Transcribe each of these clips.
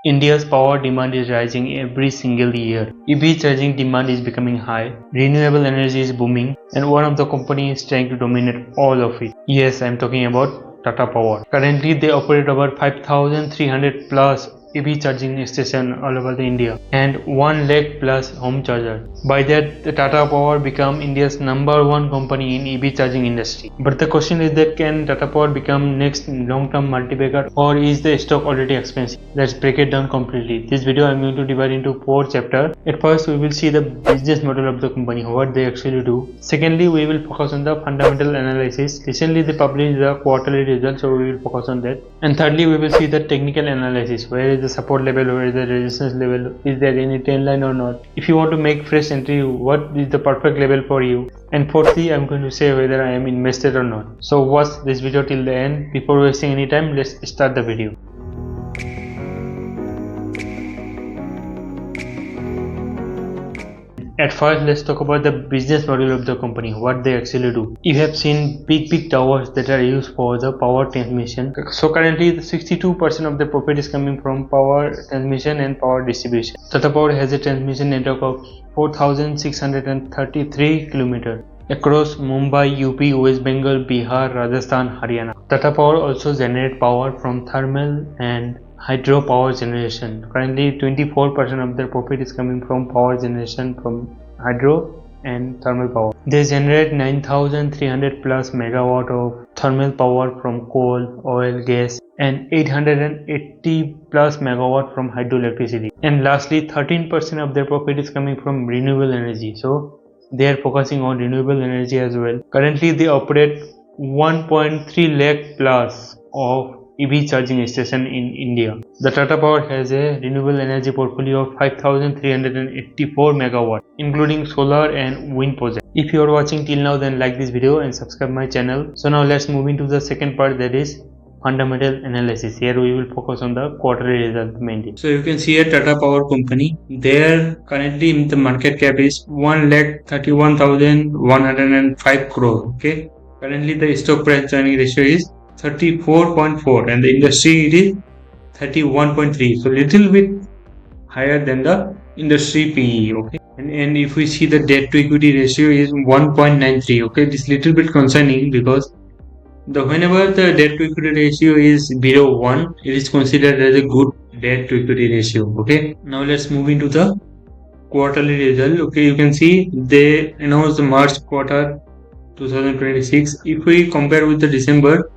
India's power demand is rising every single year. EV charging demand is becoming high, renewable energy is booming, and one of the companies is trying to dominate all of it. Yes, I'm talking about Tata Power. Currently, they operate over 5,300 plus EV charging station all over the India and 1 lakh plus home charger. By that, the Tata Power become India's #1 company in EV charging industry. But the question is that can Tata Power become next long-term multibagger, or is the stock already expensive? Let's break it down completely. This video I'm going to divide into 4 chapters. At first, we will see the business model of the company, what they actually do. Secondly, we will focus on the fundamental analysis. Recently, they published the quarterly results, so we will focus on that. And thirdly, we will see the technical analysis. Where is the support level, where is the resistance level, is there any trend line or not? If you want to make fresh entry, what is the perfect level for you? And fourthly, I'm going to say whether I am invested or not. So watch this video till the end. Before wasting any time, let's start the video. At first, let's talk about the business model of the company, what they actually do. You have seen big towers that are used for the power transmission. So currently, 62% of the profit is coming from power transmission and power distribution. Tata Power has a transmission network of 4,633 km across Mumbai, UP, West Bengal, Bihar, Rajasthan, Haryana. Tata Power also generates power from thermal and hydro power generation. Currently 24% of their profit is coming from power generation from hydro and thermal power. They generate 9,300 plus megawatt of thermal power from coal, oil, gas, and 880 plus megawatt from hydroelectricity. And lastly, 13% of their profit is coming from renewable energy. So they are focusing on renewable energy as well. Currently they operate 1.3 lakh plus of EV charging station in India. The Tata Power has a renewable energy portfolio of 5,384 megawatt, including solar and wind projects. If you are watching till now, then like this video and subscribe my channel. So now let's move into the second part, that is fundamental analysis. Here we will focus on the quarterly result mainly. So you can see a Tata Power company. There currently the market cap is 1,31,105 crore. Okay. Currently the stock price earning ratio is 34.4 and the industry it is 31.3, so little bit higher than the industry PE. Okay, and if we see the debt to equity ratio is 1.93. okay, this little bit concerning because whenever the debt to equity ratio is below 1, it is considered as a good debt to equity ratio. Okay, now let's move into the quarterly result. Okay, you can see they announced the March quarter 2026. If we compare with the December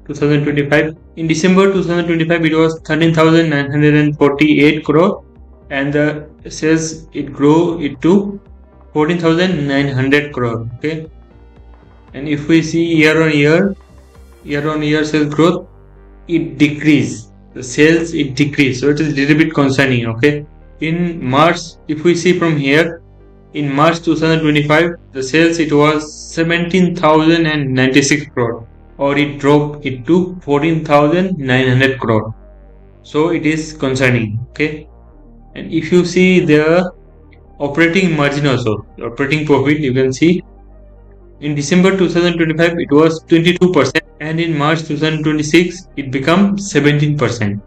2025, in December 2025 it was 13,948 crore and the sales it grew it to 14,900 crore. Okay, and if we see year on year sales growth, it decreased, the sales it decreased, so it is a little bit concerning. Okay, in March, if we see from here, in March 2025 the sales it was 17,096 crore, or it dropped it to 14,900 crore, so it is concerning. Okay, and if you see the operating margin also, operating profit, you can see in December 2025 it was 22% and in March 2026 it become 17%.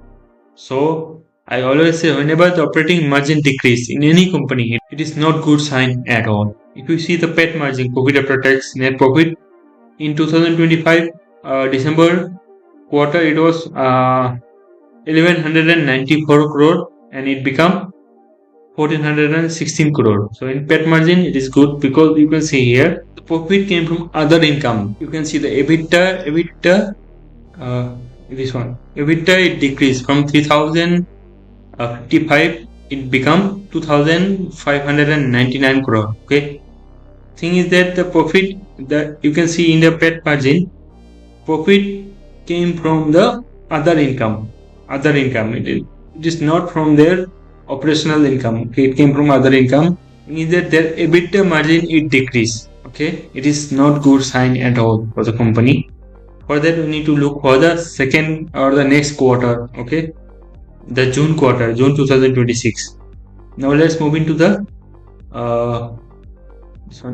So I always say whenever the operating margin decrease in any company, it is not good sign at all. If you see the PAT margin, profit after tax, net profit, in 2025 December quarter it was 1194 crore and it become 1416 crore. So in PAT margin it is good because you can see here the profit came from other income. You can see the EBITDA this one, EBITDA it decreased from 3,055, it become 2,599 crore. Okay, thing is that the profit that you can see in the PAT margin, profit came from the other income. It is not from their operational income. Okay, it came from other income, means that their EBITDA margin it decreased. Okay, it is not good sign at all for the company. For that we need to look for the second or the next quarter. Okay, the June quarter, June 2026. Now let's move into the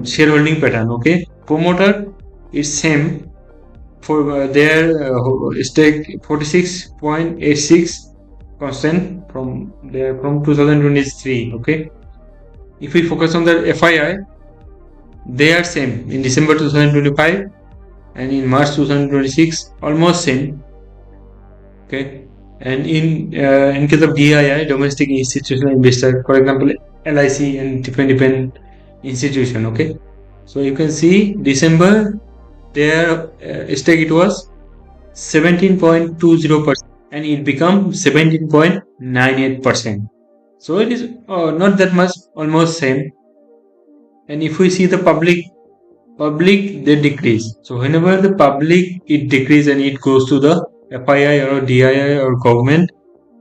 shareholding pattern. Okay, promoter is same for their stake 46.86% constant from there from 2023. Okay, if we focus on the FII, they are same in December 2025 and in March 2026, almost same. Okay, and in case of DII, domestic institutional investor, for example LIC and different institution. Okay, so you can see December their stake it was 17.20% and it become 17.98%. So it is not that much, almost same. And if we see the public they decrease. So whenever the public it decrease and it goes to the FII or DII or government,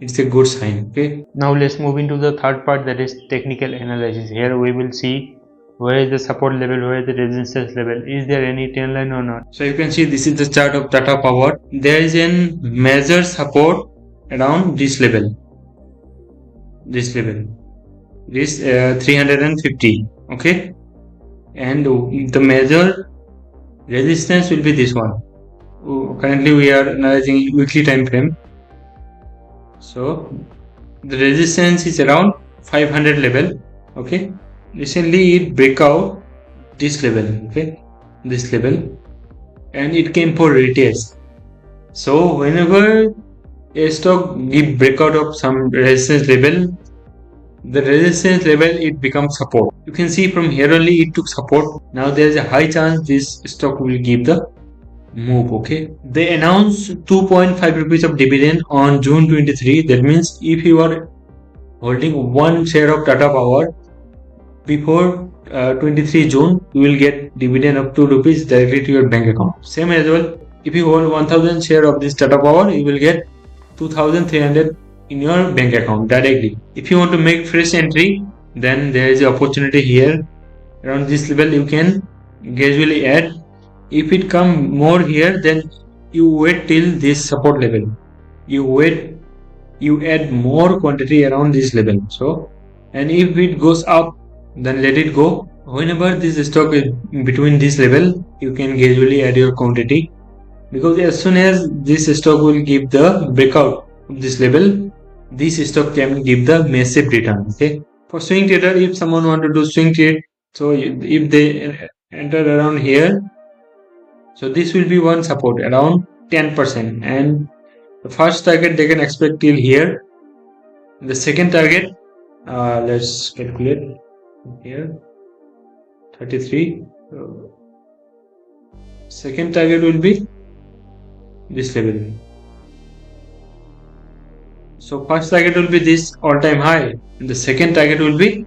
it's a good sign. Okay, now let's move into the third part, that is technical analysis. Here we will see where is the support level, where is the resistance level, is there any trend line or not. So you can see this is the chart of Tata Power. There is a major support around this level, this 350. Okay, and the major resistance will be this one. Currently we are analyzing weekly time frame. So the resistance is around 500 level. Okay, recently it break out this level. Okay, this level, and it came for retest. So whenever a stock give breakout of some resistance level, the resistance level it becomes support. You can see from here only it took support. Now there is a high chance this stock will give the move. Okay, they announced 2.5 rupees of dividend on June 23. That means if you are holding one share of Tata Power before 23 June, you will get dividend of 2 rupees directly to your bank account. Same as well, if you hold 1000 share of this Tata Power, you will get 2300 in your bank account directly. If you want to make fresh entry, then there is an opportunity here around this level. You can gradually add. If it come more here, then you wait till this support level. You add more quantity around this level. So, and if it goes up, then let it go. Whenever this stock is between this level, you can gradually add your quantity, because as soon as this stock will give the breakout of this level, this stock can give the massive return. Okay, for swing trader, if someone want to do swing trade, so if they enter around here, so this will be one support around 10%, and the first target they can expect till here. The second target, let's calculate here, 33. Second target will be this level. So first target will be this all-time high, and the second target will be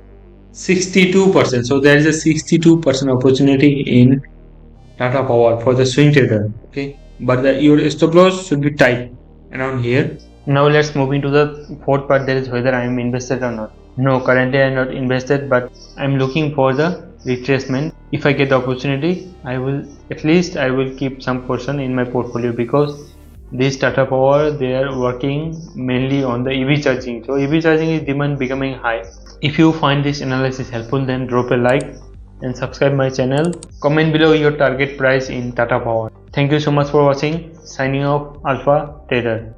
62%. So there is a 62% opportunity in Tata Power for the swing trader. Okay, but your stop loss should be tight around here. Now let's move into the fourth part, that is whether I am invested or not. No, currently I am not invested, but I am looking for the retracement. If I get the opportunity, I will keep some portion in my portfolio, because this Tata Power, they are working mainly on the EV charging. So EV charging is demand becoming high. If you find this analysis helpful, then drop a like and subscribe my channel. Comment below your target price in Tata Power. Thank you so much for watching. Signing off, Alpha Trader.